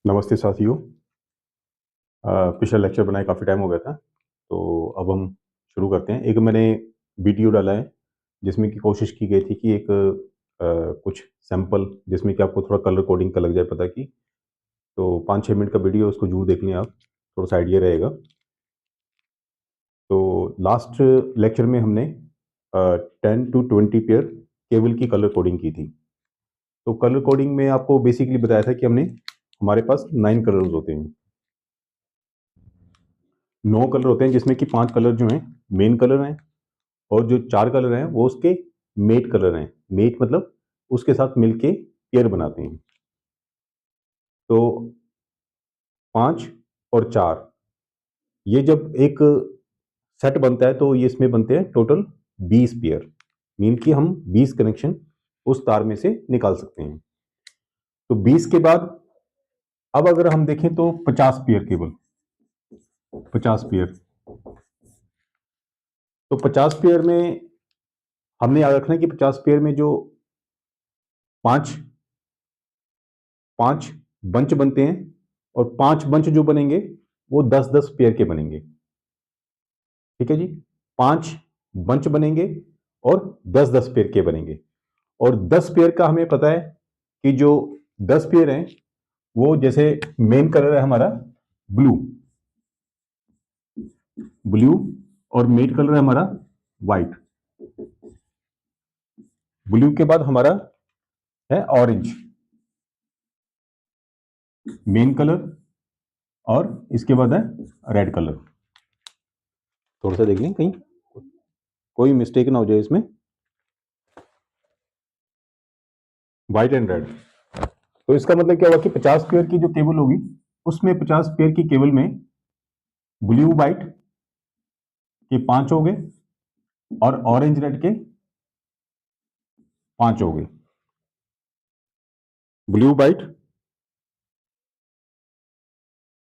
नमस्ते साथियों। पिछला लेक्चर बनाए काफ़ी टाइम हो गया था, तो अब हम शुरू करते हैं। एक मैंने वीडियो डाला है जिसमें कि कोशिश की गई थी कि एक कुछ सैंपल जिसमें कि आपको थोड़ा कलर कोडिंग का लग जाए पता कि, तो 5-6 मिनट का वीडियो उसको ज़रूर देख लें आप, थोड़ा-सा आइडिया रहेगा। तो लास्ट लेक्चर में हमने 10 टू 20 पेयर केबल की कलर कोडिंग की थी। तो कलर कोडिंग में आपको बेसिकली बताया था कि हमारे पास 9 कलर्स होते हैं। 9 कलर होते हैं जिसमें कि 5 कलर जो हैं मेन कलर हैं, और जो 4 कलर हैं वो उसके मेट कलर हैं। मेट मतलब उसके साथ मिलके पेयर बनाते हैं। तो 5 और 4 ये जब एक सेट बनता है तो ये इसमें बनते हैं टोटल 20 पेयर। मीन कि हम 20 कनेक्शन उस तार में से निकाल सकते हैं। तो 20 के बाद अब अगर हम देखें तो 50 पेयर, केवल 50 पेयर। तो 50 पेयर में हमने याद रखना है कि 50 पेयर में जो 5 5 बंच बनते हैं, और 5 बंच जो बनेंगे वो 10-10 पेयर के बनेंगे। ठीक है जी। 5 बंच बनेंगे और 10-10 पेयर के बनेंगे। और 10 पेयर का हमें पता है कि जो 10 पेयर हैं वो, जैसे मेन कलर है हमारा ब्लू, ब्लू, और मेट कलर है हमारा व्हाइट। ब्लू के बाद हमारा है ऑरेंज, मेन कलर, और इसके बाद है रेड कलर। थोड़ा सा देख लें कहीं कोई मिस्टेक ना हो जाए इसमें। White and red. तो इसका मतलब क्या हुआ कि 50 पेयर की जो केबल होगी उसमें 50 पेयर की केबल में ब्लू व्हाइट के 5 हो गए और ऑरेंज रेड के 5 हो गए। ब्लू व्हाइट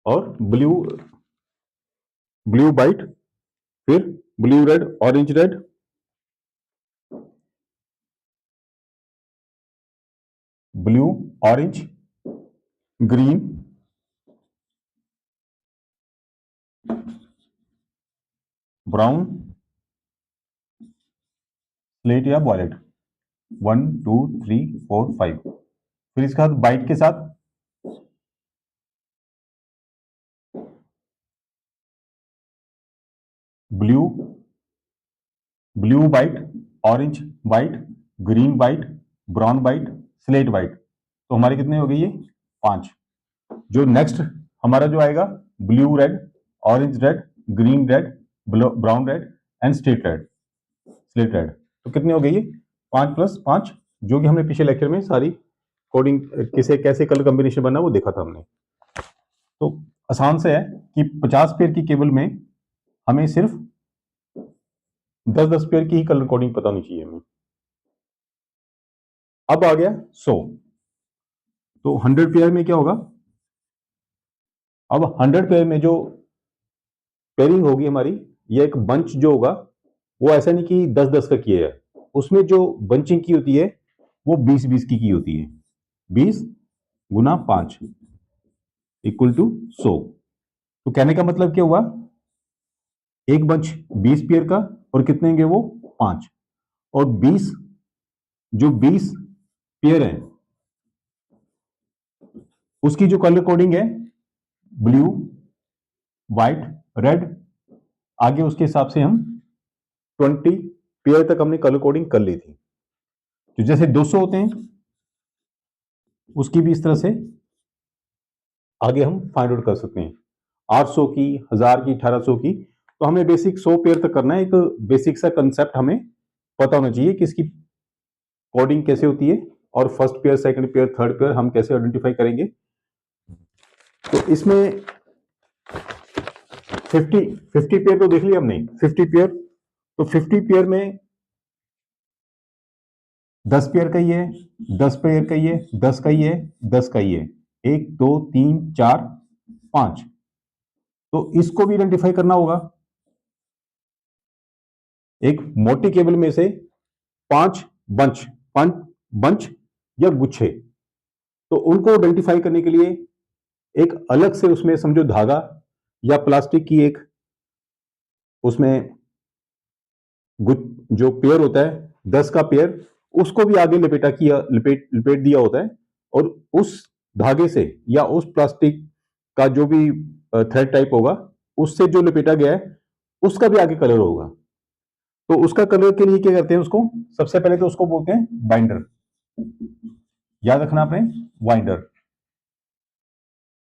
और ब्लू, ब्लू व्हाइट, फिर blue red, orange red, blue, orange, green, brown, slate या वॉयलेट। 1 2 3 4 5। फिर इसके बाद व्हाइट के साथ blue, blue white, orange white, green white, brown white, slate white. तो हमारे कितने हो गए ये 5। जो नेक्स्ट हमारा जो आएगा blue red, orange red, green red, brown red and slate red. तो कितने हो गए ये 5 + 5, जो कि हमने पिछले लेक्चर में सारी कोडिंग किसे कैसे कलर कॉम्बिनेशन बनना वो देखा था हमने। तो आसान से है कि 50 पेयर की केबल में हमें सिर्फ 10-10 पेयर की ही कलर कोडिंग पता होनी चाहिए हमें। अब आ गया 100। तो 100 पेयर में क्या होगा? अब 100 पेयर में जो पेयरिंग होगी हमारी, ये एक बंच जो होगा वो ऐसा नहीं कि 10-10 का किया है। उसमें जो बंचिंग की होती है वो 20-20 की होती है। 20 गुना 5 इक्वल टू 100। तो कहने का मतलब क्या हुआ? एक बंच 20 पेयर का, और कितने होंगे वो 5, और 20, जो 20 पेयर है उसकी जो कलर कोडिंग है ब्लू, व्हाइट, रेड, आगे उसके हिसाब से हम 20 पेयर तक हमने कलर कोडिंग कर ली थी। तो जैसे 200 होते हैं उसकी भी इस तरह से आगे हम फाइंड आउट कर सकते हैं। 800 की, 1000 की, 1800 की। तो हमें बेसिक 100 पेयर तक करना है। एक बेसिक सा कंसेप्ट हमें पता होना चाहिए कि इसकी कोडिंग कैसे होती है, और first pair, second pair, third pair हम कैसे आइडेंटिफाई करेंगे। तो इसमें 50 पेयर तो देख लिया हमने, 50 पेयर। तो 50 पेयर में 10 पेयर का ही है, 10 पेयर का ही है, 10 का ही है, 10 का ही है, 1 2 3 4 5। तो इसको भी आइडेंटिफाई करना होगा। एक मोटी केबल में से 5 बंच, 5 बंच या गुच्छे, तो उनको आइडेंटिफाई करने के लिए एक अलग से उसमें समझो धागा या प्लास्टिक की एक उसमें जो पेयर होता है 10 का पेयर, उसको भी आगे लिपेट दिया होता है, और उस धागे से या उस प्लास्टिक का जो भी थ्रेड टाइप होगा उससे जो लपेटा गया है उसका भी आगे कलर होगा। तो उसका कलर के लिए क्या करते हैं, उसको सबसे पहले तो उसको बोलते हैं बाइंडर। याद रखना आपने, बाइंडर।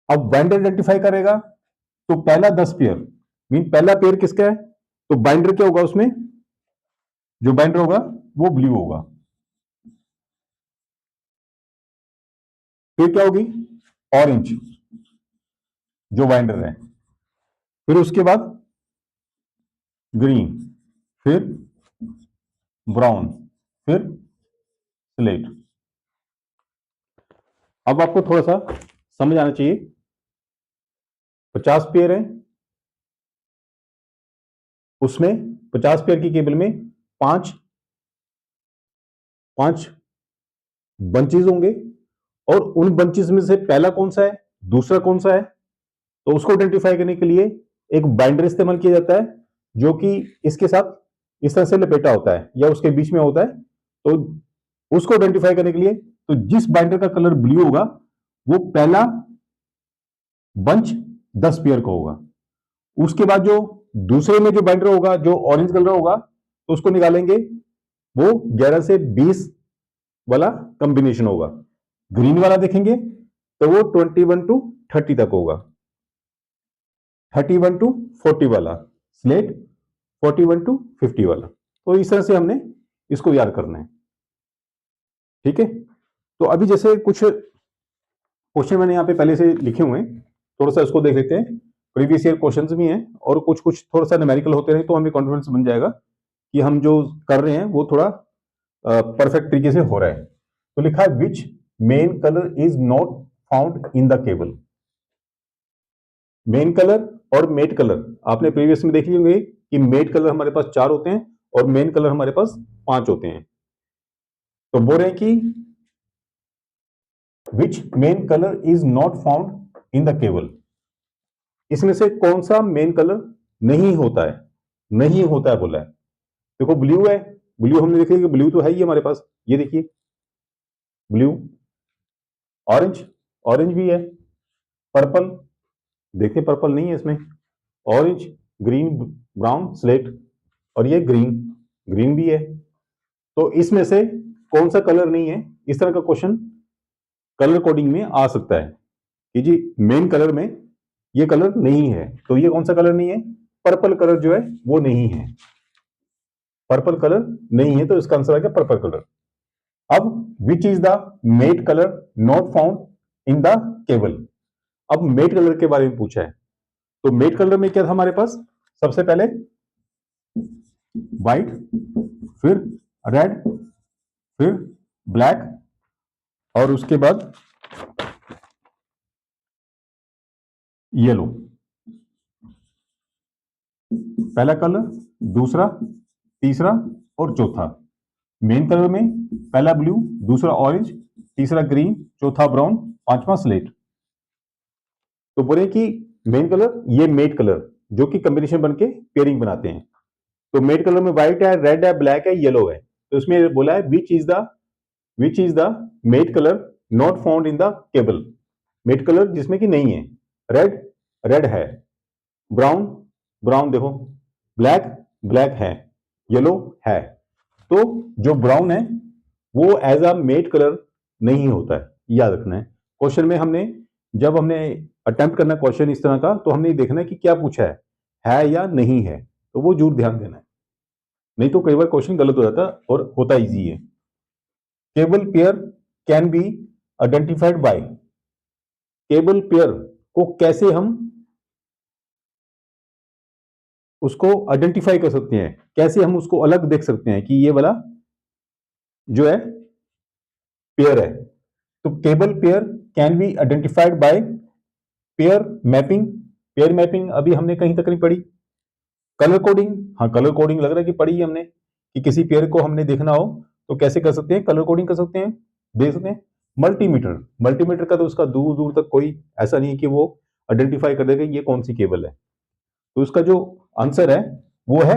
अब बाइंडर आइडेंटिफाई करेगा तो पहला 10 पेयर मीन पहला पेयर किसका है, तो बाइंडर क्या होगा, उसमें जो बाइंडर होगा वो ब्लू होगा। फिर क्या होगी, ऑरेंज जो बाइंडर है। फिर उसके बाद ग्रीन, फिर ब्राउन, फिर स्लेट। अब आपको थोड़ा सा समझ आना चाहिए, 50 पेयर है, उसमें 50 पेयर की केबल में पांच पांच बंचेज होंगे, और उन बंचेज में से पहला कौन सा है, दूसरा कौन सा है, तो उसको आइडेंटिफाई करने के लिए एक बाइंडर इस्तेमाल किया जाता है, जो कि इसके साथ इस तरह से लपेटा होता है या उसके बीच में होता है। तो उसको आइडेंटिफाई करने के लिए, तो जिस बाइंडर का कलर ब्लू होगा वो पहला बंच 10 पेयर का होगा। उसके बाद जो दूसरे में जो बाइंडर होगा जो ऑरेंज कलर होगा, तो उसको निकालेंगे, वो 11 से 20 वाला कंबिनेशन होगा। ग्रीन वाला देखेंगे तो वो 21 टू 30 तक होगा, 31 टू 40 वाला स्लेट, 41 टू 50 वाला। तो इस तरह से हमने इसको याद करना है, ठीक है। तो अभी जैसे कुछ क्वेश्चन मैंने यहाँ पे पहले से लिखे हुए हैं, थोड़ा सा इसको देख लेते हैं। प्रीवियस ईयर क्वेश्चंस भी हैं और कुछ कुछ थोड़ा सा न्यूमेरिकल होते रहे तो हमें कॉन्फिडेंस बन जाएगा कि हम जो कर रहे हैं वो थोड़ा परफेक्ट तरीके से हो रहा है। तो लिखा है which main colour is not found in the cable. Main colour और मेट कलर आपने प्रीवियस में देख लिए होंगे कि मेट कलर हमारे पास 4 होते हैं और मेन कलर हमारे पास 5 होते हैं। तो बोल रहे हैं कि which main colour is not found in the cable, इसमें से कौन सा मेन कलर नहीं होता है, नहीं होता है बोला है। देखो ब्लू है, ब्लू हमने देख लिया कि ब्लू तो है ही हमारे पास, ये देखिए ब्लू। ऑरेंज, ऑरेंज भी है। पर्पल, देखिए पर्पल नहीं है इसमें। ऑरेंज, ग्रीन, ब्राउन, स्लेट, और ये ग्रीन, ग्रीन भी है। तो इसमें से कौन सा कलर नहीं है, इस तरह का क्वेश्चन कलर कोडिंग में आ सकता है कि जी मेन कलर में ये कलर नहीं है, तो ये कौन सा कलर नहीं है, पर्पल कलर जो है वो नहीं है, पर्पल कलर नहीं है, तो इसका आंसर आ गया पर्पल कलर। अब which is the mate colour not found in the cable. अब मेट कलर के बारे में पूछा है, तो मेट कलर में क्या था हमारे पास, सबसे पहले व्हाइट, फिर रेड, फिर ब्लैक, और उसके बाद येलो। पहला कलर, दूसरा, तीसरा और चौथा। मेन कलर में पहला ब्लू, दूसरा ऑरेंज, तीसरा ग्रीन, चौथा ब्राउन, पांचवा स्लेट। तो बोले कि मेन कलर ये मेट कलर जो कि कॉम्बिनेशन बनके पेयरिंग बनाते हैं। तो मेट कलर में व्हाइट है, रेड है, ब्लैक है, येलो है। तो इसमें बोला है which is the mate colour not found in the cable. Mate colour जिसमें कि नहीं है, रेड, रेड है, ब्राउन, ब्राउन देखो, ब्लैक, ब्लैक है, येलो है। तो जो ब्राउन है वो एज अ मेट कलर नहीं होता है, याद रखना है। क्वेश्चन में हमने जब हमने अटेम्प्ट करना क्वेश्चन इस तरह का, तो हमने देखना है कि क्या पूछा है या नहीं है, तो वो जरूर ध्यान देना है, नहीं तो कई बार क्वेश्चन गलत हो जाता और होता इजी है। Cable pair can be identified by, cable pair को कैसे हम उसको आइडेंटिफाई कर सकते हैं, कैसे हम उसको अलग देख सकते हैं कि ये वाला जो है पेयर है। तो cable pair can be identified by pair mapping. Pair mapping अभी हमने कहीं तक नहीं पढ़ी। कलर कोडिंग, हाँ कलर कोडिंग लग रहा है कि पढ़ी है हमने, कि किसी पेयर को हमने देखना हो तो कैसे कर सकते हैं, कलर कोडिंग कर सकते हैं, देख सकते हैं। मल्टीमीटर, मल्टीमीटर का तो उसका दूर दूर तक कोई ऐसा नहीं है कि वो आइडेंटिफाई कर देगा ये कौन सी केबल है। तो उसका जो आंसर है वो है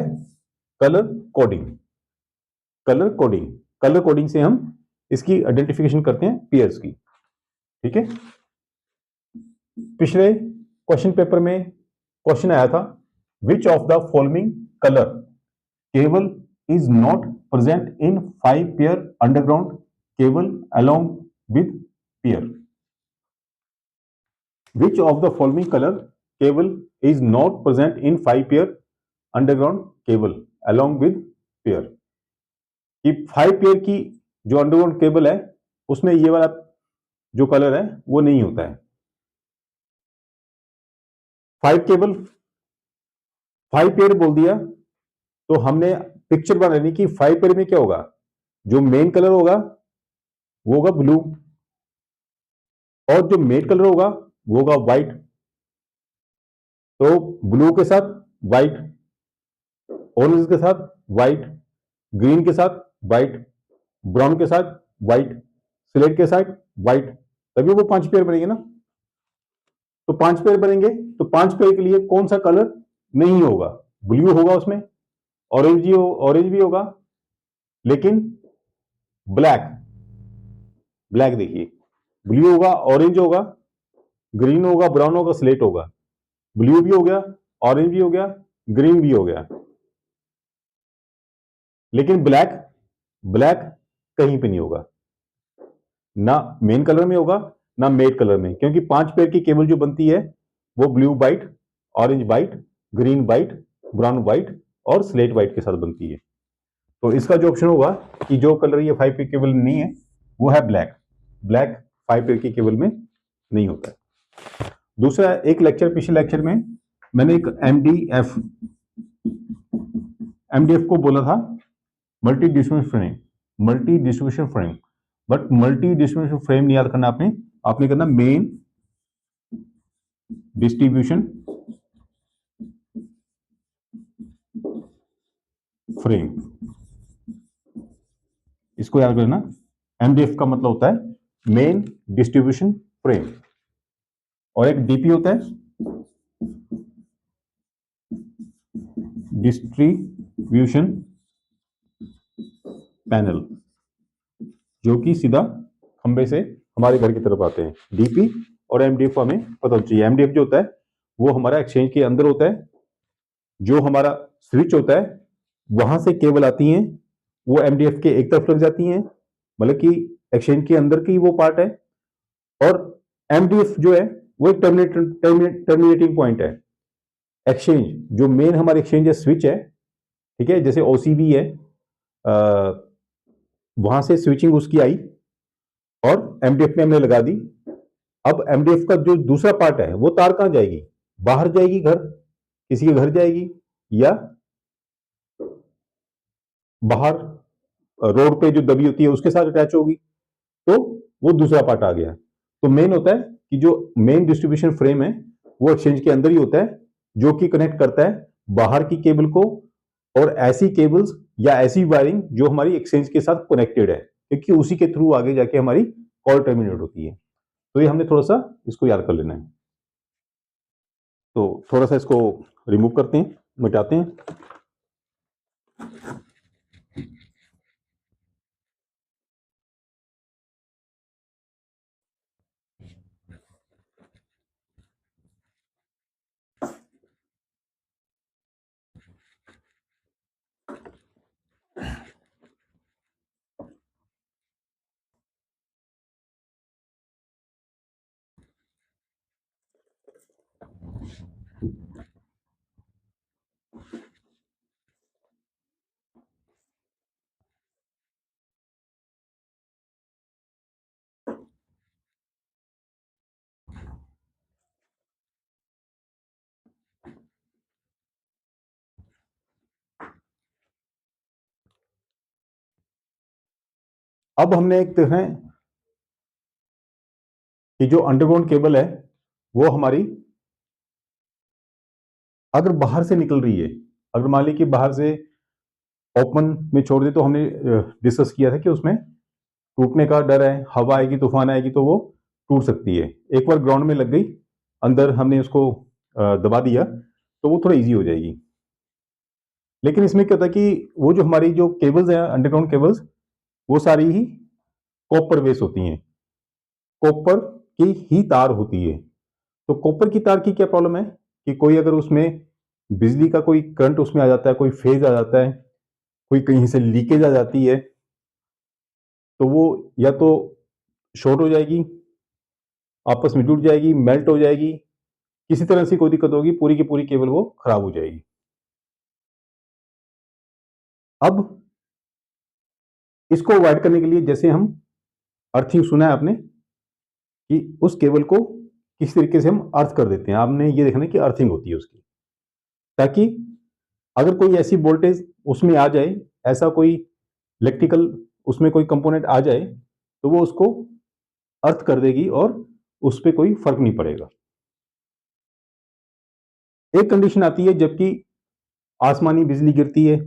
colour coding. Colour coding, colour coding से हम इसकी आइडेंटिफिकेशन करते हैं पेयर्स की। ठीक है, पिछले क्वेश्चन पेपर में क्वेश्चन आया था, विच of the following colour cable is not present in 5 pair underground cable along with pair. Which of the following colour cable is not present in 5 pair underground cable along with pair. कि 5 pair की जो underground cable है उसमें ये वाला जो colour है वो नहीं होता है। 5 केबल, 5 पेयर बोल दिया तो हमने पिक्चर बनानी कि 5 पेयर में क्या होगा, जो मेन कलर होगा वो होगा ब्लू, और जो मेट कलर होगा वो होगा व्हाइट। तो ब्लू के साथ व्हाइट, ऑरेंज के साथ व्हाइट, ग्रीन के साथ व्हाइट, ब्राउन के साथ व्हाइट, स्लेट के साथ व्हाइट, तभी वो 5 पेयर बनेंगे ना। तो 5 पेयर बनेंगे तो 5 पेयर के लिए कौन सा कलर नहीं होगा, ब्लू होगा उसमें, ऑरेंज भी होगा, लेकिन ब्लैक, ब्लैक देखिए, ब्लू होगा, ऑरेंज होगा, ग्रीन होगा, ब्राउन होगा, स्लेट होगा, ब्लू भी हो गया, ऑरेंज भी हो गया, ग्रीन भी हो गया, लेकिन ब्लैक, ब्लैक कहीं पे नहीं होगा, ना मेन कलर में होगा ना मेट कलर में, क्योंकि 5 पेयर की केबल जो बनती है वो blue white, orange white, green white, brown white और स्लेट व्हाइट के साथ बनती है। तो इसका जो ऑप्शन होगा कि जो कलर ये 5 पेयर केबल नहीं है वो है ब्लैक। ब्लैक 5 पेयर की केबल में नहीं होता है। दूसरा, एक लेक्चर, पिछले लेक्चर में मैंने एक एमडीएफ को बोला था multi distribution frame, multi distribution frame, but multi distribution frame नहीं याद करना आपने, आपने करना मेन डिस्ट्रीब्यूशन फ्रेम, इसको याद करना। एमडीएफ का मतलब होता है मेन डिस्ट्रीब्यूशन फ्रेम, और एक डीपी होता है डिस्ट्रीब्यूशन पैनल, जो कि सीधा खंबे से हमारे घर की तरफ आते हैं। डीपी और एमडीएफ हमें पता होना चाहिए। एमडीएफ जो होता है वो हमारा एक्सचेंज के अंदर होता है, जो हमारा स्विच होता है वहां से केबल आती हैं, वो एमडीएफ के एक तरफ लग जाती हैं, मतलब कि एक्सचेंज के अंदर की वो पार्ट है। और एमडीएफ जो है वो एक टर्मिनेटिंग पॉइंट है। एक्सचेंज जो मेन हमारे एक्सचेंज है स्विच है, ठीक है, जैसे ओसीबी है, वहां से स्विचिंग उसकी आई और एमडीएफ में हमने लगा दी। अब एमडीएफ का जो दूसरा पार्ट है वो तार कहां जाएगी, बाहर जाएगी, घर, किसी के घर जाएगी, या बाहर रोड पे जो दबी होती है उसके साथ अटैच होगी, तो वो दूसरा पार्ट आ गया। तो मेन होता है कि जो मेन डिस्ट्रीब्यूशन फ्रेम है वो एक्सचेंज के अंदर ही होता है, जो कि कनेक्ट करता है बाहर की केबल को और ऐसी केबल्स या ऐसी वायरिंग जो हमारी एक्सचेंज के साथ कनेक्टेड है, क्योंकि उसी के थ्रू आगे जाके हमारी कॉल टर्मिनेट होती है। तो ये हमने थोड़ा सा इसको याद कर लेना है। तो थोड़ा सा इसको रिमूव करते हैं, मिटाते हैं। अब हमने एक देखें कि जो अंडरग्राउंड केबल है वो हमारी अगर बाहर से निकल रही है, अगर मान ली कि बाहर से ओपन में छोड़ दे, तो हमने डिस्कस किया था कि उसमें टूटने का डर है, हवा आएगी, तूफान आएगी तो वो टूट सकती है। एक बार ग्राउंड में लग गई, अंदर हमने उसको दबा दिया तो वो थोड़ा इजी हो जाएगी। लेकिन इसमें क्या होता है कि वो जो हमारी जो केबल्स हैं, अंडरग्राउंड केबल्स, वो सारी ही कॉपर बेस होती हैं, कॉपर की ही तार होती है। तो कॉपर की तार की क्या प्रॉब्लम है कि कोई अगर उसमें बिजली का कोई करंट उसमें आ जाता है, कोई फेज आ जाता है, कोई कहीं से लीकेज आ जाती है, तो वो या तो शॉर्ट हो जाएगी, आपस में जुड़ जाएगी, मेल्ट हो जाएगी, किसी तरह से कोई दिक्कत होगी, पूरी की पूरी केबल वो खराब हो जाएगी। अब इसको अवॉइड करने के लिए, जैसे हम अर्थिंग सुना है आपने कि उस केबल को किस तरीके से हम अर्थ कर देते हैं, आपने ये देखना है कि अर्थिंग होती है उसकी, ताकि अगर कोई ऐसी वोल्टेज उसमें आ जाए, ऐसा कोई इलेक्ट्रिकल उसमें कोई कंपोनेंट आ जाए, तो वो उसको अर्थ कर देगी और उस पर कोई फर्क नहीं पड़ेगा। एक कंडीशन आती है जबकि आसमानी बिजली गिरती है,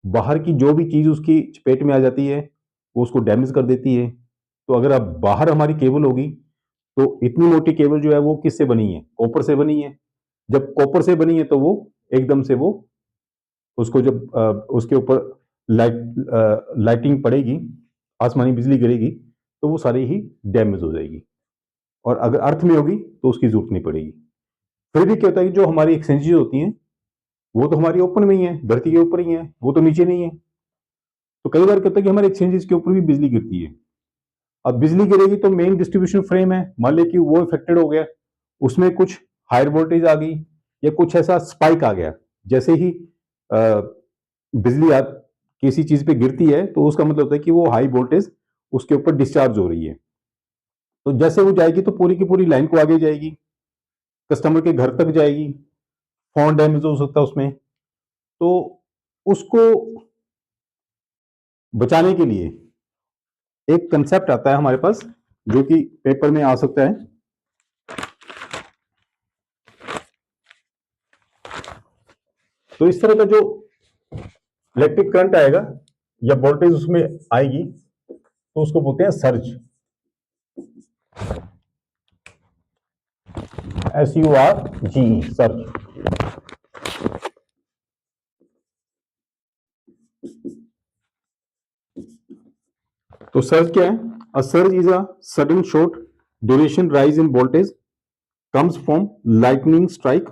बाहर की जो भी चीज उसकी चपेट में आ जाती है वो उसको डैमेज कर देती है। तो अगर अब बाहर हमारी केबल होगी, तो इतनी मोटी केबल जो है वो किससे बनी है? कॉपर से बनी है। जब कॉपर से बनी है तो वो एकदम से वो उसको जब उसके ऊपर लाइटिंग पड़ेगी, आसमानी बिजली गिरेगी, तो वो सारी ही डैमेज हो जाएगी। और अगर अर्थ में होगी तो उसकी जरूरत नहीं पड़ेगी। फिर भी क्या होता है कि जो हमारी एक्सचेंजेस होती हैं वो तो हमारी ओपन में ही है, धरती के ऊपर ही है, वो तो नीचे नहीं है। तो कई बार क्या होता है कि हमारे एक्सचेंजेस के ऊपर भी बिजली गिरती है। अब बिजली गिरेगी तो मेन डिस्ट्रीब्यूशन फ्रेम है, मान लिया कि वो इफेक्टेड हो गया, उसमें कुछ हायर वोल्टेज आ गई या कुछ ऐसा स्पाइक आ गया। जैसे ही बिजली किसी चीज पे गिरती है तो उसका मतलब होता है कि वो हाई वोल्टेज उसके ऊपर डिस्चार्ज हो रही है। तो जैसे वो जाएगी तो पूरी की पूरी लाइन को आगे जाएगी, कस्टमर के घर तक जाएगी, फोन डैमेज हो सकता है उसमें। तो उसको बचाने के लिए एक कंसेप्ट आता है हमारे पास, जो कि पेपर में आ सकता है। तो इस तरह का जो इलेक्ट्रिक करंट आएगा या वोल्टेज उसमें आएगी तो उसको बोलते हैं सर्ज, SURG, सर्ज। तो सर्ज क्या है? A surge is a sudden short duration rise in voltage comes from lightning strike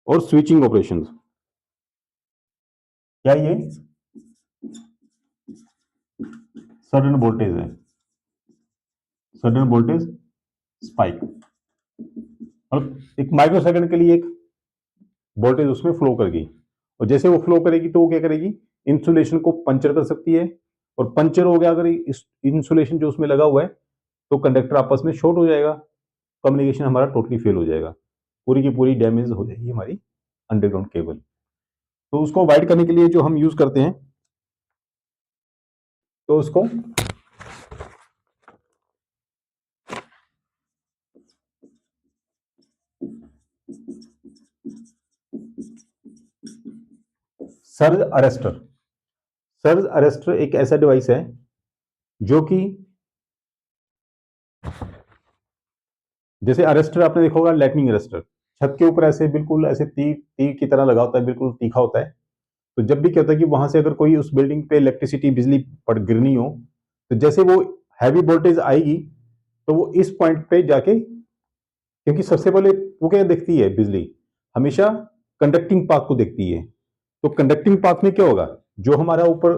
और स्विचिंग ऑपरेशंस। क्या ये सडन वोल्टेज है, सडन वोल्टेज स्पाइक, और एक माइक्रो सेकंड के लिए एक वोल्टेज उसमें फ्लो कर गई, और जैसे वो फ्लो करेगी तो वो क्या करेगी? इंसुलेशन को पंचर कर सकती है, और पंचर हो गया अगर इस इंसुलेशन जो उसमें लगा हुआ है, तो कंडक्टर आपस में शॉर्ट हो जाएगा, कम्युनिकेशन हमारा टोटली फेल हो जाएगा, पूरी की पूरी डैमेज हो जाएगी हमारी अंडरग्राउंड केबल। तो उसको अवॉइड करने के लिए जो हम यूज करते हैं, तो उसको सर्ज अरेस्टर, सर्ज अरेस्टर एक ऐसा डिवाइस है जो कि, जैसे अरेस्टर आपने देखा होगा, लाइटनिंग अरेस्टर, छत के ऊपर ऐसे बिल्कुल ऐसे तीर तीर की तरह लगा होता है, बिल्कुल तीखा होता है। तो जब भी क्या होता है कि वहां से अगर कोई उस बिल्डिंग पे इलेक्ट्रिसिटी बिजली पड़ गिरनी हो, तो जैसे वो हैवी वोल्टेज आएगी तो वो इस पॉइंट पे जाके, क्योंकि सबसे पहले वो क्या देखती है बिजली, हमेशा कंडक्टिंग पाथ को देखती है। तो कंडक्टिंग पाथ में क्या होगा, जो हमारा ऊपर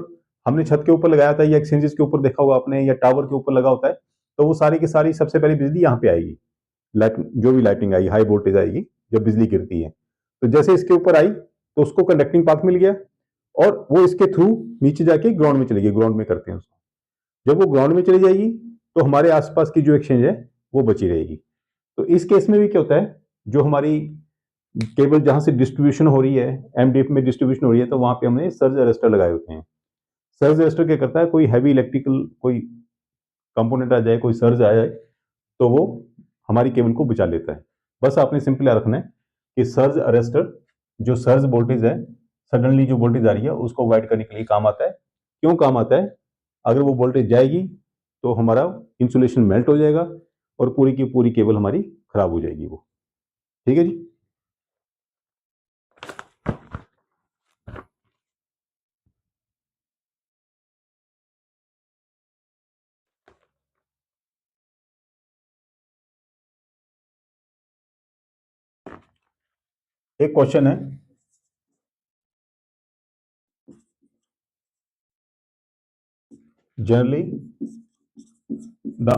हमने छत के ऊपर लगाया था या एक्सचेंजेस के ऊपर देखा होगा आपने, या टावर के ऊपर लगा होता है, तो वो सारी की सारी सबसे पहले बिजली यहाँ पे आएगी, लाइट जो भी लाइटिंग आई, हाई वोल्टेज आएगी जब बिजली गिरती है। तो जैसे इसके ऊपर आई तो उसको कंडक्टिंग पाथ मिल गया, और वो इसके थ्रू नीचे जाके ग्राउंड में चली गई, ग्राउंड में करते हैं उसको। जब वो ग्राउंड में चली जाएगी तो हमारे आसपास की जो एक्सचेंज है वो बची रहेगी। तो इस केस में भी क्या होता है, जो हमारी केबल जहां से डिस्ट्रीब्यूशन हो रही है, एमडीएफ में डिस्ट्रीब्यूशन हो रही है, तो वहां पे हमने सर्ज अरेस्टर लगाए होते हैं। सर्ज अरेस्टर क्या करता है, कोई हैवी इलेक्ट्रिकल कोई कंपोनेंट आ जाए, कोई सर्ज आ जाए, तो वो हमारी केबल को बचा लेता है। बस आपने सिंपल याद रखना है कि सर्ज अरेस्टर जो सर्ज वोल्टेज है, सडनली जो वोल्टेज आ रही है, उसको अवॉइड करने के लिए काम आता है। क्यों काम आता है? अगर वो वोल्टेज जाएगी तो हमारा इंसुलेशन मेल्ट हो जाएगा और पूरी की पूरी केबल हमारी खराब हो जाएगी वो। ठीक है जी। एक क्वेश्चन है, generally the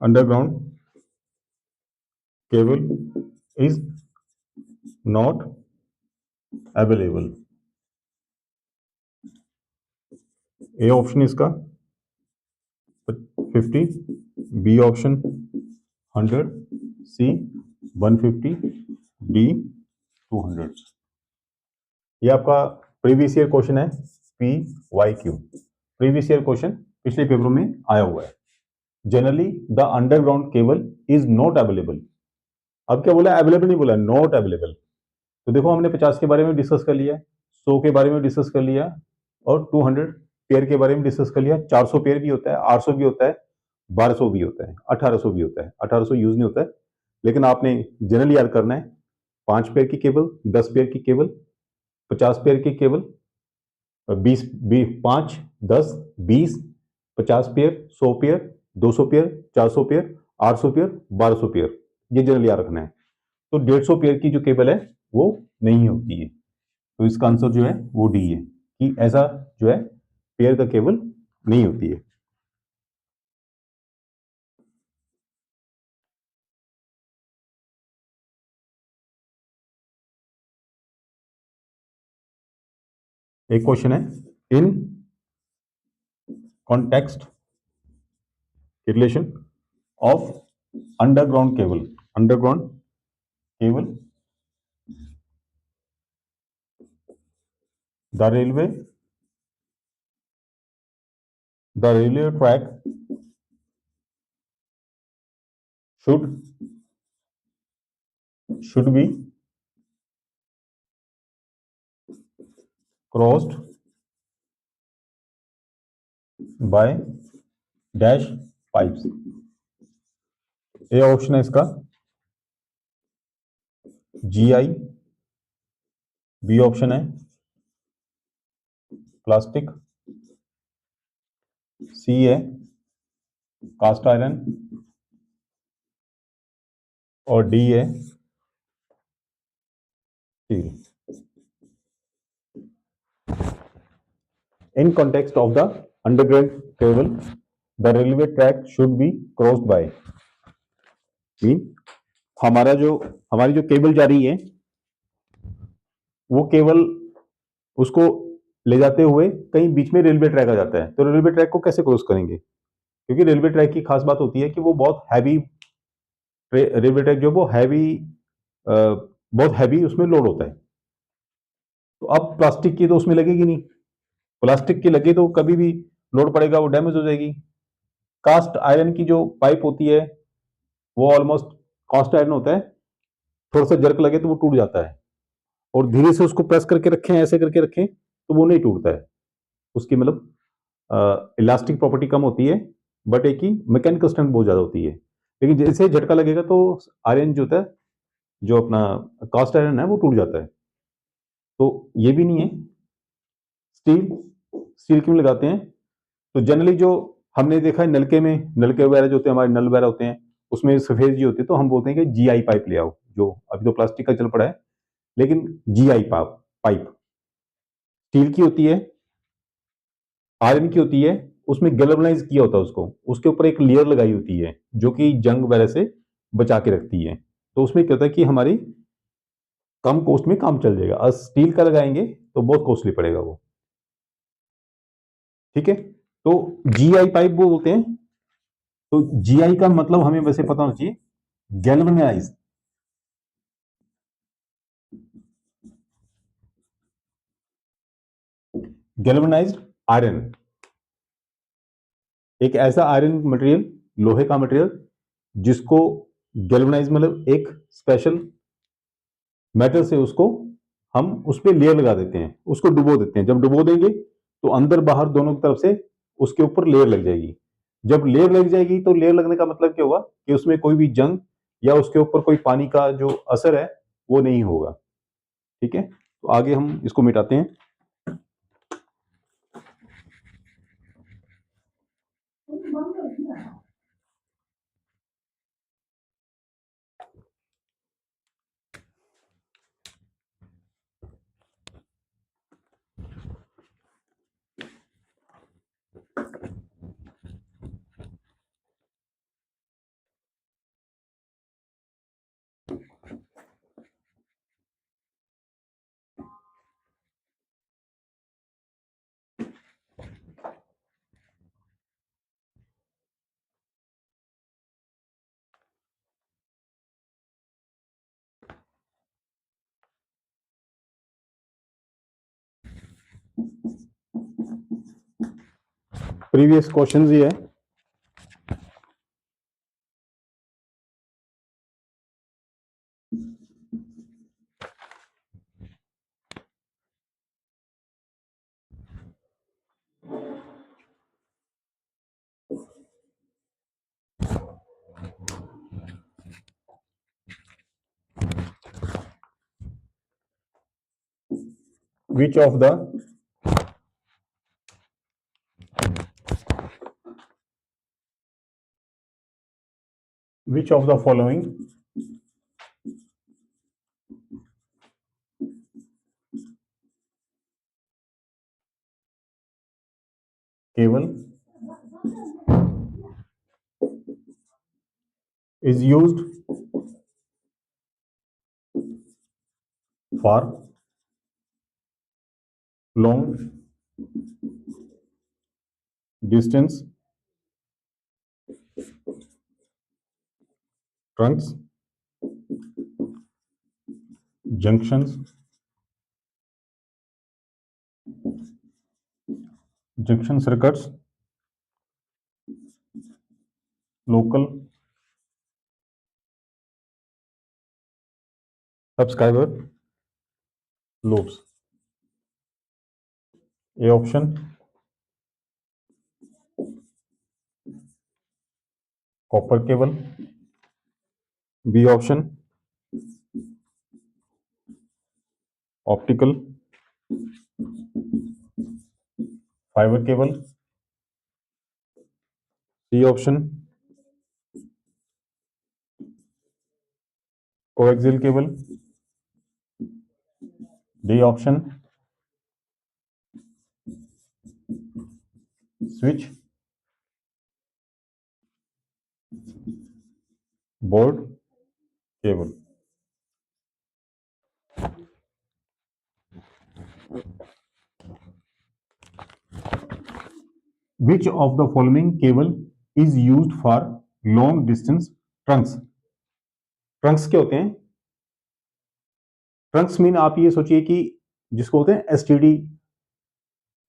underground cable is not available। A option इसका 50, बी ऑप्शन 100, सी 150, डी 200। ये आपका प्रीवियस ईयर क्वेश्चन है, P Y Q. Previous year question पिछले पेपरों में आया हुआ है। Generally the underground cable is not available. अब क्या बोला, अवेलेबल नहीं बोला, नॉट अवेलेबल। तो देखो हमने 50 के बारे में डिस्कस कर लिया, 100 के बारे में डिस्कस कर लिया और 200 पेयर के बारे में डिस्कस कर लिया। 400 पेयर भी होता है, 800 भी होता है, 1200 भी होता है, 1800 भी होता है। 1800 यूज नहीं होता है, लेकिन आपने जनरली याद करना है 5 पेयर की केबल, 10 पेयर की केबल, 50 पेयर की cable, 20 5 10 20 50 pair, 100 pair, 200 pair, 400 pair, 800 pair, 1200 pair, ये जनरली याद रखना है। तो 150 पेयर की जो केबल है वो नहीं होती है। तो इसका आंसर जो है वो डी है कि ऐसा जो है पेयर का केबल नहीं होती है। एक क्वेश्चन है, in context relation of underground cable, underground cable the railway track should be crossed by dash pipes. A option है इसका जीआई, बी ऑप्शन है प्लास्टिक, सी है कास्ट आयरन और डी है steel. In context of the underground cable the railway track should be crossed by, mean हमारी जो cable जा रही है वो केबल उसको ले जाते हुए कहीं बीच में रेलवे ट्रैक आ जाता है। तो रेलवे ट्रैक को कैसे क्रॉस करेंगे, क्योंकि रेलवे ट्रैक की खास बात होती है कि वो बहुत हैवी, रेलवे ट्रैक जो वो हैवी, बहुत हैवी उसमें लोड होता है। तो अब प्लास्टिक की तो उसमें लगेगी नहीं, प्लास्टिक की लगे तो कभी भी लोड पड़ेगा वो डैमेज हो जाएगी। कास्ट आयरन की जो पाइप होती है वो ऑलमोस्ट कास्ट आयरन होता है, थोड़ा सा जर्क लगे तो वो टूट जाता है, और धीरे से उसको प्रेस करके रखें, ऐसे करके रखें तो वो नहीं टूटता है। उसकी मतलब इलास्टिक प्रॉपर्टी कम होती है, बट एक ही मैकेनिकल स्ट्रेंथ बहुत ज्यादा होती है। लेकिन जैसे झटका लगेगा तो आयरन जो होता है, जो अपना कास्ट आयरन है वो टूट जाता है। तो ये भी नहीं है। स्टील, स्टील क्यों लगाते हैं, तो जनरली जो हमने देखा है नलके में, नलके वगैरह जो होते हैं, हमारे नल वगैरह होते हैं उसमें सफेद जी होती है, तो हम बोलते हैं कि जीआई पाइप ले आओ। जो अभी तो प्लास्टिक का चल पड़ा है, लेकिन जीआई पाइप स्टील की होती है, आयरन की होती है, उसमें गैल्वेनाइज किया होता है उसको, उसके ऊपर एक लेयर लगाई होती है जो कि जंग वगैरह से बचा के रखती है। तो उसमें क्या होता है कि हमारी कम कॉस्ट में काम चल जाएगा। और स्टील का लगाएंगे तो बहुत कॉस्टली पड़ेगा वो। ठीक है, तो जीआई पाइप वो बोलते हैं। तो जीआई का मतलब हमें वैसे पता होना चाहिए, गैल्वेनाइज, गैल्वेनाइज्ड आयरन, एक ऐसा आयरन मटेरियल, लोहे का मटेरियल जिसको गैल्वेनाइज मतलब एक स्पेशल मेटल से उसको हम उस पर लेयर लगा देते हैं, उसको डुबो देते हैं। जब डुबो देंगे तो अंदर बाहर दोनों की तरफ से उसके ऊपर लेयर लग जाएगी। जब लेयर लग जाएगी तो लेयर लगने का मतलब क्या हुआ कि उसमें कोई भी जंग या उसके ऊपर कोई पानी का जो असर है वो नहीं होगा। ठीक है, तो आगे हम इसको मिटाते हैं। प्रीवियस क्वेश्चंस ये है। Which of the following cable is used for long distance trunks, junctions, junction circuits, local subscriber loops? A option copper cable, B option optical fiber cable, C option coaxial cable, D option switch board cable. Which of the following cable is used for long distance trunks? Trunks क्या होते हैं? Trunks mean आप ये सोचिए कि जिसको बोलते हैं एसटीडी,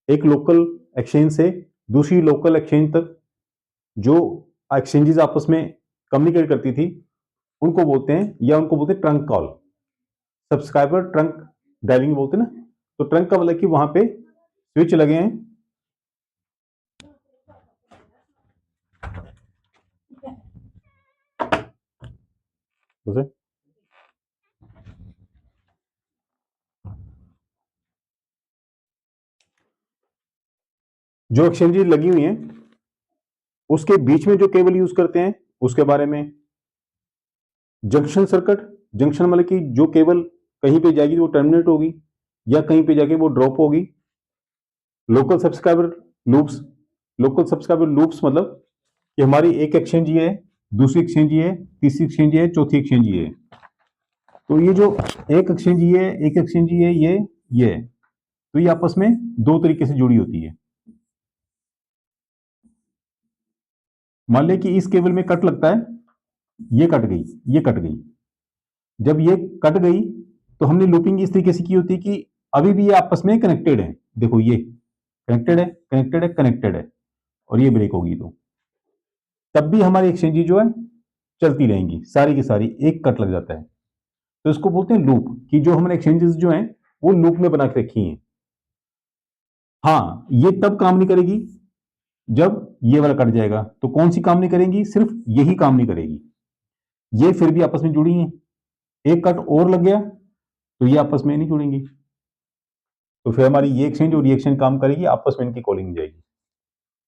एक लोकल एक्सचेंज से दूसरी लोकल एक्सचेंज तक जो एक्सचेंजेस आपस में कम्युनिकेट करती थी उनको बोलते हैं, या उनको बोलते हैं trunk call. Subscriber trunk dialling बोलते हैं ना, तो ट्रंक का मतलब कि वहां पे स्विच लगे हैं, उसे जो एक्सचेंजेस लगी हुई हैं उसके बीच में जो केबल यूज करते हैं उसके बारे में। जंक्शन सर्किट, जंक्शन मतलब कि जो केबल कहीं पे जाएगी वो टर्मिनेट होगी या कहीं पे जाके वो ड्रॉप होगी। Local subscriber loops, local subscriber loops मतलब कि हमारी एक एक्सचेंज ये है, दूसरी एक्सचेंज ये है, तीसरी एक्सचेंज ये है, चौथी एक्सचेंज ये है। तो ये जो एक एक्सचेंज ये है, एक एक्सचेंज ये है, तो ये आपस में दो तरीके से जुड़ी होती है। मान ले कि इस केबल में कट लगता है, ये कट गई, ये कट गई। जब ये कट गई तो हमने लूपिंग इस तरीके से की होती है कि अभी भी ये आपस में कनेक्टेड है। देखो ये कनेक्टेड है, कनेक्टेड है, कनेक्टेड है, और ये ब्रेक होगी तो तब भी हमारी एक्सचेंज जो है चलती रहेंगी, सारी की सारी। एक कट लग जाता है तो इसको बोलते हैं लूप, कि जो हमारे एक्सचेंजेस जो हैं वो लूप में बना के रखी हैं। हाँ, ये तब काम नहीं करेगी जब ये वाला कट जाएगा। तो कौन सी काम नहीं करेंगी? सिर्फ यही काम नहीं करेगी। ये फिर भी आपस में जुड़ी हैं, एक कट और लग गया तो ये आपस में नहीं जुड़ेंगी, तो फिर हमारी ये एक्सचेंज और ये एक्सचेंज काम करेगी, आपस में इनकी कॉलिंग जाएगी।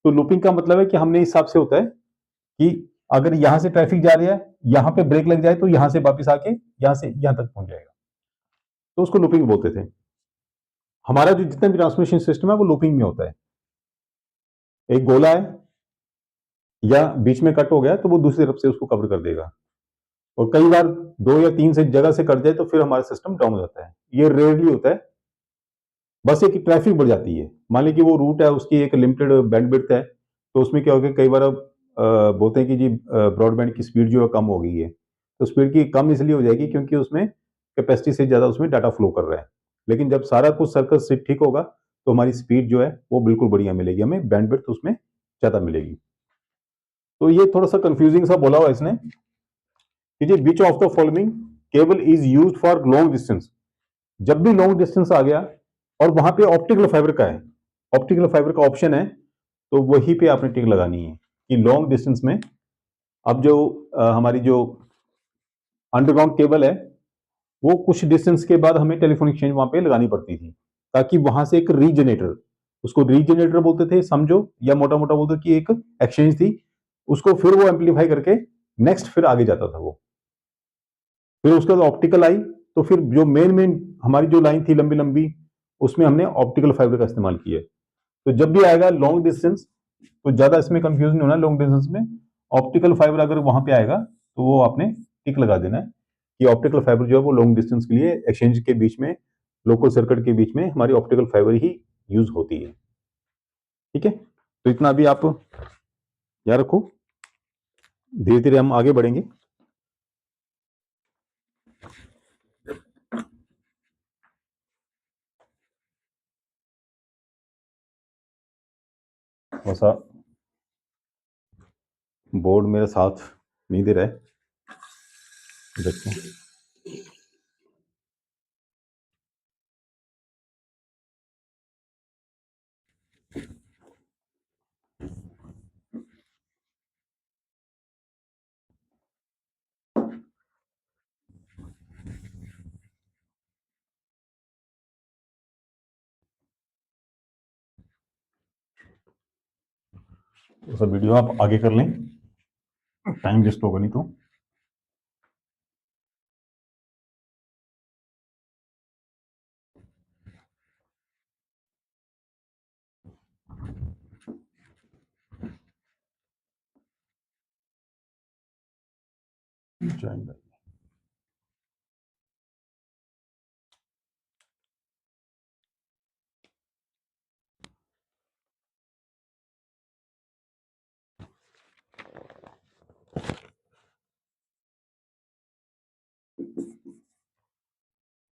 तो लूपिंग का मतलब है कि हमने इस हिसाब से होता है कि अगर यहां से ट्रैफिक जा रहा है, यहां पे ब्रेक लग जाए तो यहां से वापस आके यहां से यहां तक पहुंच जाएगा, तो उसको लूपिंग बोलते थे। हमारा जो जितना भी ट्रांसमिशन सिस्टम है वो लूपिंग में होता है। एक गोला है या बीच में कट हो गया तो वो दूसरी तरफ से उसको कवर कर देगा, और कई बार 2 या 3 से जगह से कट जाए तो फिर हमारा सिस्टम डाउन हो जाता है। ये रेयरली होता है, बस एक ट्रैफिक बढ़ जाती है। मान लीजिए कि वो रूट है, उसकी एक लिमिटेड बैंडविड्थ है, तो उसमें क्या हो गया, कई बार बोलते हैं कि जी ब्रॉडबैंड की स्पीड जो है कम हो गई है, तो स्पीड की कम इसलिए हो जाएगी क्योंकि उसमें कैपेसिटी से ज़्यादा उसमें डाटा फ्लो कर रहा है। लेकिन जब सारा कुछ सर्कल से ठीक होगा तो हमारी स्पीड जो है वो बिल्कुल बढ़िया मिलेगी, हमें बैंडविड्थ उसमें ज़्यादा मिलेगी। तो ये थोड़ा सा कंफ्यूजिंग सा बोला हुआ इसने कि जी which of the following cable is used for long distance. जब भी लॉन्ग डिस्टेंस आ गया और वहां पे ऑप्टिकल फाइबर का है, ऑप्टिकल फाइबर का ऑप्शन है, तो वहीं पे आपने टिक लगानी है कि लॉन्ग डिस्टेंस में। अब जो हमारी जो अंडरग्राउंड केबल है वो कुछ डिस्टेंस के बाद हमें टेलीफोन एक्सचेंज वहां पे लगानी पड़ती थी, ताकि वहां से एक रीजनरेटर, उसको रीजनरेटर बोलते थे समझो, या मोटा मोटा बोलते कि एक एक्सचेंज थी, उसको फिर वो एम्पलीफाई करके नेक्स्ट फिर आगे जाता था वो। फिर उसके बाद ऑप्टिकल आई, तो फिर जो मेन मेन हमारी जो लाइन थी लंबी लंबी, उसमें हमने ऑप्टिकल फाइबर का इस्तेमाल किया। तो जब भी आएगा लॉन्ग डिस्टेंस, तो ज्यादा इसमें कंफ्यूज नहीं होना। लॉन्ग डिस्टेंस में ऑप्टिकल फाइबर अगर वहां पे आएगा तो वो आपने टिक लगा देना है कि ऑप्टिकल फाइबर जो है वो लॉन्ग डिस्टेंस के लिए एक्सचेंज के बीच में, लोकल सर्किट के बीच में हमारी ऑप्टिकल फाइबर ही यूज होती है। ठीक है, तो इतना अभी आप याद रखो, धीरे धीरे हम आगे बढ़ेंगे। ऐसा बोर्ड मेरे साथ नहीं दे रहा है, देखते हैं। तो सब वीडियो आप आगे कर लें, टाइम वेस्ट होगा नहीं तो। Join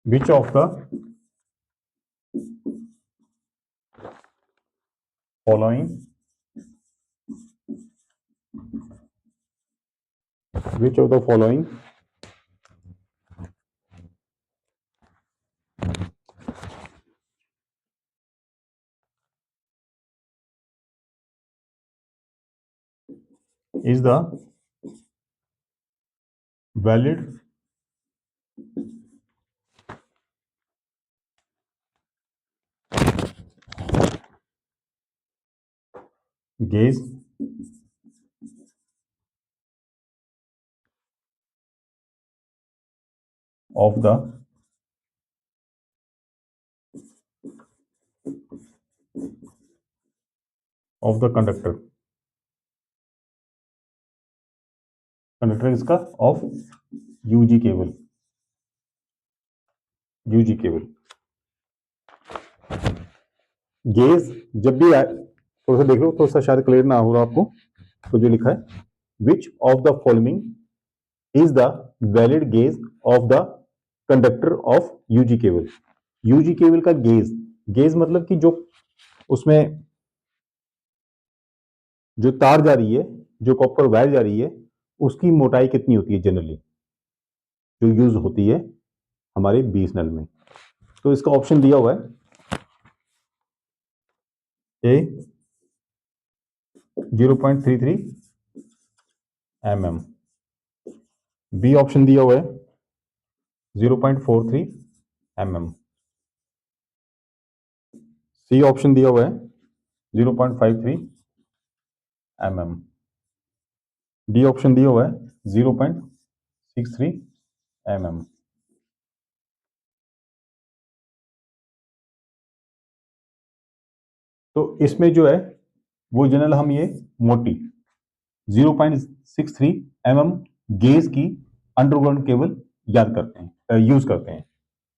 which of the following which of the following is the valid gauge of the conductor, conductor इसका of UG cable, UG cable. Gauge जब भी आए, थोड़ा सा देख लो, थोड़ा सा शायद क्लियर ना हो रहा आपको, तो जो लिखा है which of the following is the valid gauge of the conductor of UG cable. UG cable का गेज, गेज मतलब कि जो उसमें जो तार जा रही है, जो कॉपर वायर जा रही है, उसकी मोटाई कितनी होती है जनरली, जो यूज होती है हमारे बीएसएनएल में। तो इसका ऑप्शन दिया हुआ है ए 0.33 mm, बी ऑप्शन दिया हुआ है 0.43 mm, सी ऑप्शन दिया हुआ है 0.53 mm, डी ऑप्शन दिया हुआ है 0.63 mm। तो इसमें जो है वो जनरल हम ये मोटी 0.63 mm गेज की अंडरग्राउंड केबल याद करते हैं, यूज करते हैं।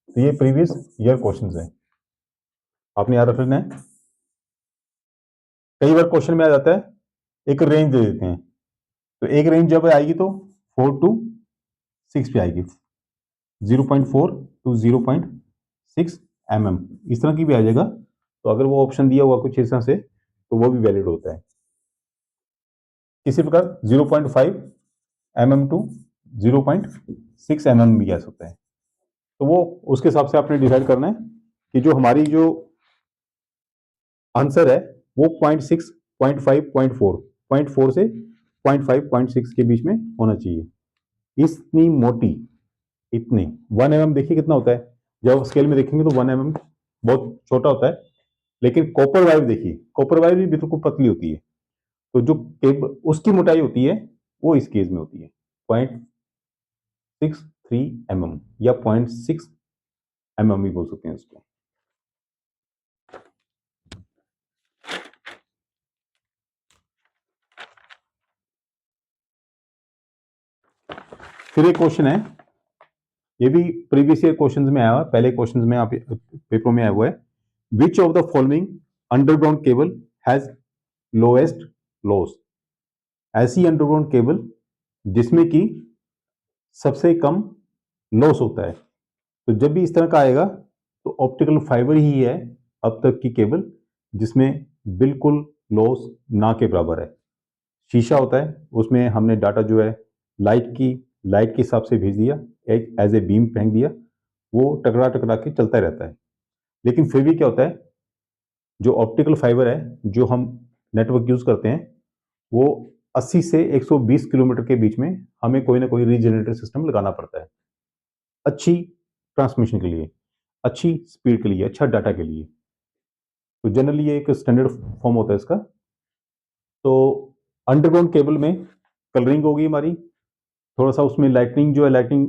तो ये प्रीवियस ईयर क्वेश्चन है, आपने याद रखना है। कई बार क्वेश्चन में आ जाता है एक रेंज दे देते हैं, तो एक रेंज जब आएगी तो 4 to 6 पे आएगी, 0.4 to 0.6 mm इस तरह की भी आ जाएगा। तो अगर वो ऑप्शन दिया हुआ कुछ इस तरह से तो वो भी वैलिड होता है। इसी प्रकार 0.5 mm टू 0.6 mm भी आ सकता है। तो वो उसके हिसाब से आपने डिसाइड करना है कि जो हमारी जो आंसर है वो 0.6, 0.5, 0.4, 0.4 से 0.5, 0.6 के बीच में होना चाहिए। इतनी मोटी, इतनी 1 mm देखिए कितना होता है, जब स्केल में देखेंगे तो 1 mm बहुत छोटा होता है, लेकिन कॉपर वायर देखिए, कॉपर वायर भी बिल्कुल पतली होती है। तो जो केबल उसकी मोटाई होती है वो इस केस में होती है 0.63 mm या 0.6 mm भी बोल सकते हैं उसको। फिर एक क्वेश्चन है, ये भी प्रीवियस ईयर क्वेश्चंस में आया हुआ है, पहले क्वेश्चंस में आप पेपर में आया हुआ है। Which of the following underground cable has lowest loss? ऐसी अंडरग्राउंड केबल जिसमें कि सबसे कम लॉस होता है। तो जब भी इस तरह का आएगा तो ऑप्टिकल फाइबर ही है अब तक की केबल जिसमें बिल्कुल लॉस ना के बराबर है। शीशा होता है, उसमें हमने डाटा जो है लाइट के हिसाब से भेज दिया, एक एज ए बीम फेंक दिया, वो टकरा टकरा के चलता रहता है। लेकिन फिर भी क्या होता है, जो ऑप्टिकल फाइबर है जो हम नेटवर्क यूज करते हैं वो 80 से 120 किलोमीटर के बीच में हमें कोई ना कोई रीजनरेटर सिस्टम लगाना पड़ता है, अच्छी ट्रांसमिशन के लिए, अच्छी स्पीड के लिए, अच्छा डाटा के लिए। तो जनरली ये एक स्टैंडर्ड फॉर्म होता है इसका। तो अंडरग्राउंड केबल में कलरिंग होगी हमारी, थोड़ा सा उसमें लाइटनिंग जो है, लाइटनिंग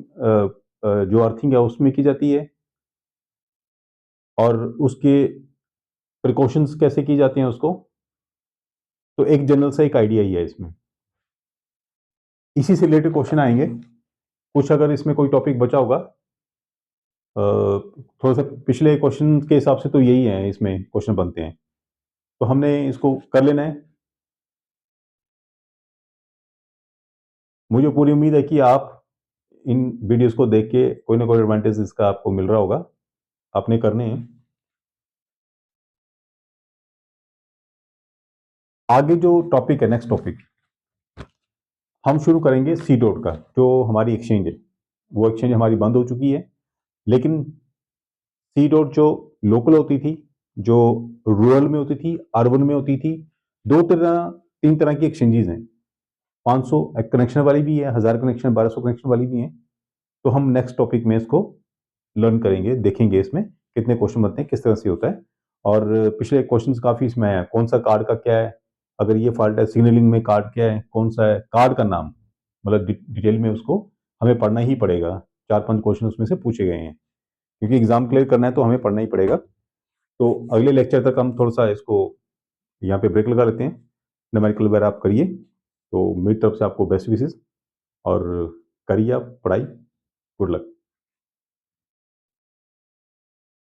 जो अर्थिंग है उसमें की जाती है, और उसके प्रिकॉशंस कैसे की जाती हैं उसको, तो एक जनरल सा एक आइडिया ही है इसमें। इसी से रिलेटेड क्वेश्चन आएंगे कुछ, अगर इसमें कोई टॉपिक बचा होगा थोड़ा सा पिछले क्वेश्चन के हिसाब से तो यही है, इसमें क्वेश्चन बनते हैं, तो हमने इसको कर लेना है। मुझे पूरी उम्मीद है कि आप इन वीडियोस को देख के कोई ना कोई एडवांटेज इसका आपको मिल रहा होगा, आपने करने हैं। आगे जो टॉपिक है, नेक्स्ट टॉपिक हम शुरू करेंगे सी डॉट का, जो हमारी एक्सचेंज है वो एक्सचेंज हमारी बंद हो चुकी है। लेकिन सी डॉट जो लोकल होती थी, जो रूरल में होती थी, अर्बन में होती थी, तीन तरह की एक्सचेंजेस हैं। 500 कनेक्शन वाली भी है, 1000 कनेक्शन, 1200 कनेक्शन वाली भी है। तो हम नेक्स्ट टॉपिक में इसको लर्न करेंगे, देखेंगे इसमें कितने क्वेश्चन बनते हैं, किस तरह से होता है। और पिछले क्वेश्चंस काफी इसमें है, कौन सा कार्ड का क्या है, अगर ये फॉल्ट है सिग्नलिंग में कार्ड क्या है, कौन सा है कार्ड का नाम, मतलब डिटेल में उसको हमें पढ़ना ही पड़ेगा। 4-5 क्वेश्चन उसमें से पूछे गए हैं, क्योंकि एग्जाम क्लियर करना है तो हमें पढ़ना ही पड़ेगा। तो अगले लेक्चर तक हम थोड़ा सा इसको यहाँ पे ब्रेक लगा लेते हैं, न्यूमेरिकल वगैरह आप करिए। तो मेरी तरफ से आपको बेस्ट विशेष, और करिए आप पढ़ाई। Good luck.